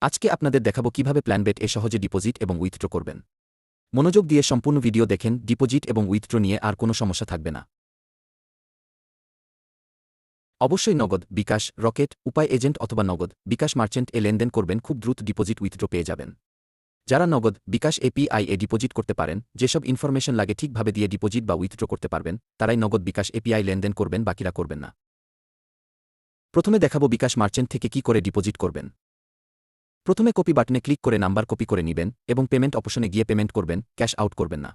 আজকে আপনাদের দেখাবো কিভাবে প্ল্যানবেট এ সহজে ডিপোজিট এবং উইথড্র করবেন। মনোযোগ দিয়ে সম্পূর্ণ ভিডিও দেখেন, ডিপোজিট এবং উইথড্র নিয়ে আর কোনো সমস্যা থাকবে না। অবশ্যই নগদ, বিকাশ, রকেট, উপায় এজেন্ট অথবা নগদ, বিকাশ মার্চেন্ট এ লেনদেন করবেন, খুব দ্রুত ডিপোজিট উইথড্র পেয়ে যাবেন। যারা নগদ, বিকাশ এপিআই এ ডিপোজিট করতে পারেন, যেসব ইনফরমেশন লাগে ঠিকভাবে দিয়ে ডিপোজিট বা উইথড্র করতে পারবেন, তারাই নগদ বিকাশ এপিআই লেনদেন করবেন, বাকিরা করবেন না। প্রথমে দেখাবো বিকাশ মার্চেন্ট থেকে কি করে ডিপোজিট করবেন। প্রথমে কপি বাটনে ক্লিক করে নাম্বার কপি করে নেবেন এবং পেমেন্ট অপশনে গিয়ে পেমেন্ট করবেন, ক্যাশ আউট করবেন না।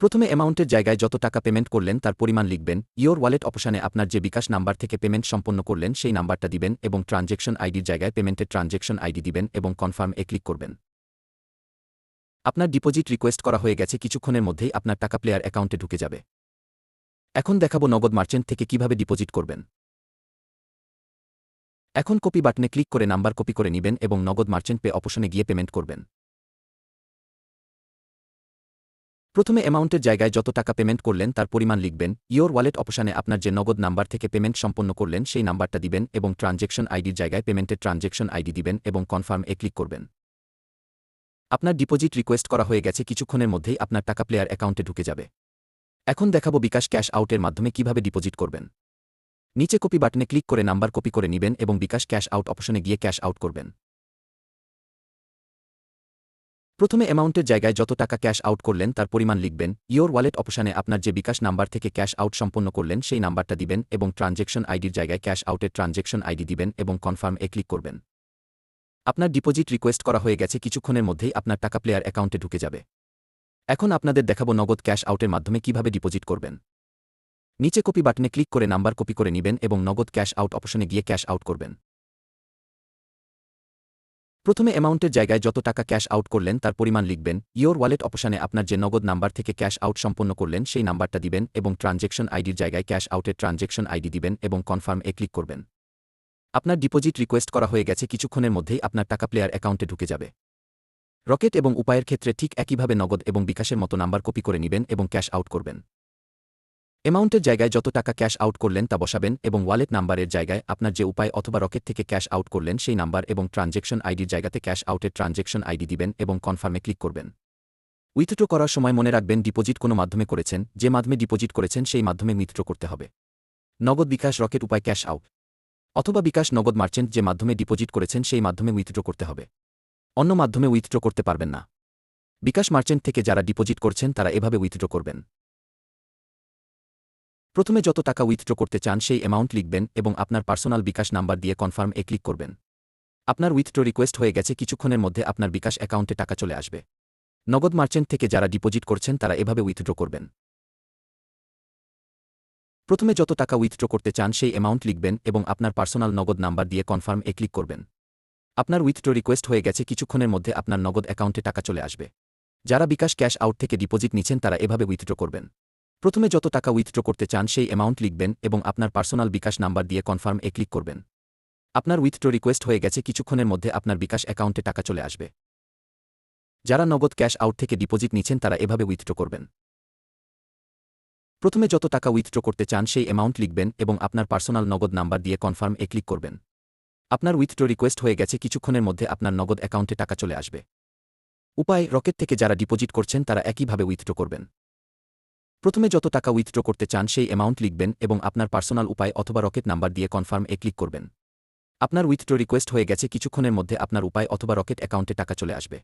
প্রথমে অ্যামাউন্টের জায়গায় যত টাকা পেমেন্ট করলেন তার পরিমাণ লিখবেন, ইয়োর ওয়ালেট অপশনে আপনার যে বিকাশ নাম্বার থেকে পেমেন্ট সম্পন্ন করলেন সেই নাম্বারটা দিবেন এবং ট্রানজ্যাকশন আইডির জায়গায় পেমেন্টের ট্রানজ্যাকশন আইডি দিবেন এবং কনফার্ম এ ক্লিক করবেন। আপনার ডিপোজিট রিকোয়েস্ট করা হয়ে গেছে, কিছুক্ষণের মধ্যেই আপনার টাকা প্লেয়ার অ্যাকাউন্টে ঢুকে যাবে। এখন দেখাবো নগদ মার্চেন্ট থেকে কিভাবে ডিপোজিট করবেন। এখন কপি বাটনে ক্লিক করে নাম্বার কপি করে নেবেন এবং নগদ মার্চেন্ট পে অপশনে গিয়ে পেমেন্ট করবেন। প্রথমে অ্যামাউন্টের জায়গায় যত টাকা পেমেন্ট করলেন তার পরিমাণ লিখবেন, ইয়োর ওয়ালেট অপশনে আপনার যে নগদ নাম্বার থেকে পেমেন্ট সম্পন্ন করলেন সেই নাম্বারটা দিবেন এবং ট্রানজ্যাকশন আইডির জায়গায় পেমেন্টের ট্রানজ্যাকশন আইডি দিবেন এবং কনফার্ম এ ক্লিক করবেন। আপনার ডিপোজিট রিকোয়েস্ট করা হয়ে গেছে, কিছুক্ষণের মধ্যেই আপনার টাকা প্লেয়ার অ্যাকাউন্টে ঢুকে যাবে। এখন দেখাবো বিকাশ ক্যাশ আউটের মাধ্যমে কিভাবে ডিপোজিট করবেন। নিচে কপি বাটনে ক্লিক করে নাম্বার কপি করে নেবেন এবং বিকাশ ক্যাশ আউট অপশনে গিয়ে ক্যাশ আউট করবেন। প্রথমে অ্যামাউন্টের জায়গায় যত টাকা ক্যাশ আউট করলেন তার পরিমাণ লিখবেন, ইয়োর ওয়ালেট অপশনে আপনার যে বিকাশ নাম্বার থেকে ক্যাশ আউট সম্পন্ন করলেন সেই নাম্বারটা দিবেন এবং ট্রানজ্যাকশন আইডির জায়গায় ক্যাশ আউটের ট্রানজ্যাকশন আইডি দিবেন এবং কনফার্ম এ ক্লিক করবেন। আপনার ডিপোজিট রিকোয়েস্ট করা হয়ে গেছে, কিছুক্ষণের মধ্যেই আপনার টাকা প্লেয়ার অ্যাকাউন্টে ঢুকে যাবে। এখন আপনাদের দেখাবো নগদ ক্যাশ আউটের মাধ্যমে কিভাবে ডিপোজিট করবেন। নিচে কপি বাটনে ক্লিক করে নাম্বার কপি করে নেবেন এবং নগদ ক্যাশ আউট অপশনে গিয়ে ক্যাশ আউট করবেন। প্রথমে অ্যামাউন্টের জায়গায় যত টাকা ক্যাশ আউট করলেন তার পরিমাণ লিখবেন, ইয়োর ওয়ালেট অপশনে আপনার যে নগদ নাম্বার থেকে ক্যাশ আউট সম্পন্ন করলেন সেই নাম্বারটা দিবেন এবং ট্রানজ্যাকশন আইডির জায়গায় ক্যাশ আউটের ট্রানজ্যাকশন আইডি দিবেন এবং কনফার্ম এ ক্লিক করবেন। আপনার ডিপোজিট রিকোয়েস্ট করা হয়ে গেছে, কিছুক্ষণের মধ্যেই আপনার টাকা প্লেয়ার অ্যাকাউন্টে ঢুকে যাবে। রকেট এবং উপায়ের ক্ষেত্রে ঠিক একইভাবে নগদ এবং বিকাশের মতো নাম্বার কপি করে নেবেন এবং ক্যাশ আউট করবেন। অ্যামাউন্টের জায়গায় যত টাকা ক্যাশ আউট করলেন তা বসাবেন এবং ওয়ালেট নাম্বারের জায়গায় আপনার যে উপায় অথবা রকেট থেকে ক্যাশ আউট করলেন সেই নাম্বার এবং ট্রানজ্যাকশন আইডির জায়গাতে ক্যাশ আউটের ট্রানজ্যাকশন আইডি দিবেন এবং কনফার্মে ক্লিক করবেন। উইথড্র করার সময় মনে রাখবেন, ডিপোজিট কোনো মাধ্যমে করেছেন, যে মাধ্যমে ডিপোজিট করেছেন সেই মাধ্যমে উইথড্র করতে হবে। নগদ, বিকাশ, রকেট, উপায়, ক্যাশ আউট অথবা বিকাশ, নগদ, মার্চেন্ট যে মাধ্যমে ডিপোজিট করেছেন সেই মাধ্যমে উইথড্র করতে হবে। অন্য মাধ্যমে উইথড্র করতে পারবেন না। বিকাশ মার্চেন্ট থেকে যারা ডিপোজিট করছেন তারা এভাবে উইথড্র করবেন। প্রথমে যত টাকা উইথড্র করতে চান সেই অ্যামাউন্ট লিখবেন এবং আপনার পার্সোনাল বিকাশ নাম্বার দিয়ে কনফার্ম এ ক্লিক করবেন। আপনার উইথড্র রিকোয়েস্ট হয়ে গেছে, কিছুক্ষণের মধ্যে আপনার বিকাশ অ্যাকাউন্টে টাকা চলে আসবে। নগদ মার্চেন্ট থেকে যারা ডিপোজিট করছেন তারা এভাবে উইথড্র করবেন। প্রথমে যত টাকা উইথড্র করতে চান সেই অ্যামাউন্ট লিখবেন এবং আপনার পার্সোনাল নগদ নাম্বার দিয়ে কনফার্ম এ ক্লিক করবেন। আপনার উইথড্র রিকোয়েস্ট হয়ে গেছে, কিছুক্ষণের মধ্যে আপনার নগদ অ্যাকাউন্টে টাকা চলে আসবে। যারা বিকাশ ক্যাশ আউট থেকে ডিপোজিট নিচ্ছেন তারা এভাবে উইথড্র করবেন। প্রথমে যত টাকা উইথড্র করতে চান সেই অ্যামাউন্ট লিখবেন এবং আপনার পার্সোনাল বিকাশ নাম্বার দিয়ে কনফার্ম এ ক্লিক করবেন। আপনার উইথড্র রিকোয়েস্ট হয়ে গেছে, কিছুক্ষণের মধ্যে আপনার বিকাশ অ্যাকাউন্টে টাকা চলে আসবে। যারা নগদ ক্যাশ আউট থেকে ডিপোজিট নিচ্ছেন তারা এভাবে উইথড্র করবেন। প্রথমে যত টাকা উইথড্র করতে চান সেই অ্যামাউন্ট লিখবেন এবং আপনার পার্সোনাল নগদ নাম্বার দিয়ে কনফার্ম এ ক্লিক করবেন। আপনার উইথড্র রিকোয়েস্ট হয়ে গেছে, কিছুক্ষণের মধ্যে আপনার নগদ অ্যাকাউন্টে টাকা চলে আসবে। উপায়, রকেট থেকে যারা ডিপোজিট করছেন তারা একইভাবে উইথড্র করবেন। প্রথমে যত টাকা উইথড্র করতে চান সেই অ্যামাউন্ট লিখবেন এবং আপনার পার্সোনাল উপায় অথবা রকেট নাম্বার দিয়ে কনফার্ম এ ক্লিক করবেন। আপনার উইথড্র রিকোয়েস্ট হয়ে গেছে, কিছুক্ষণের মধ্যে আপনার উপায় অথবা রকেট অ্যাকাউন্টে টাকা চলে আসবে।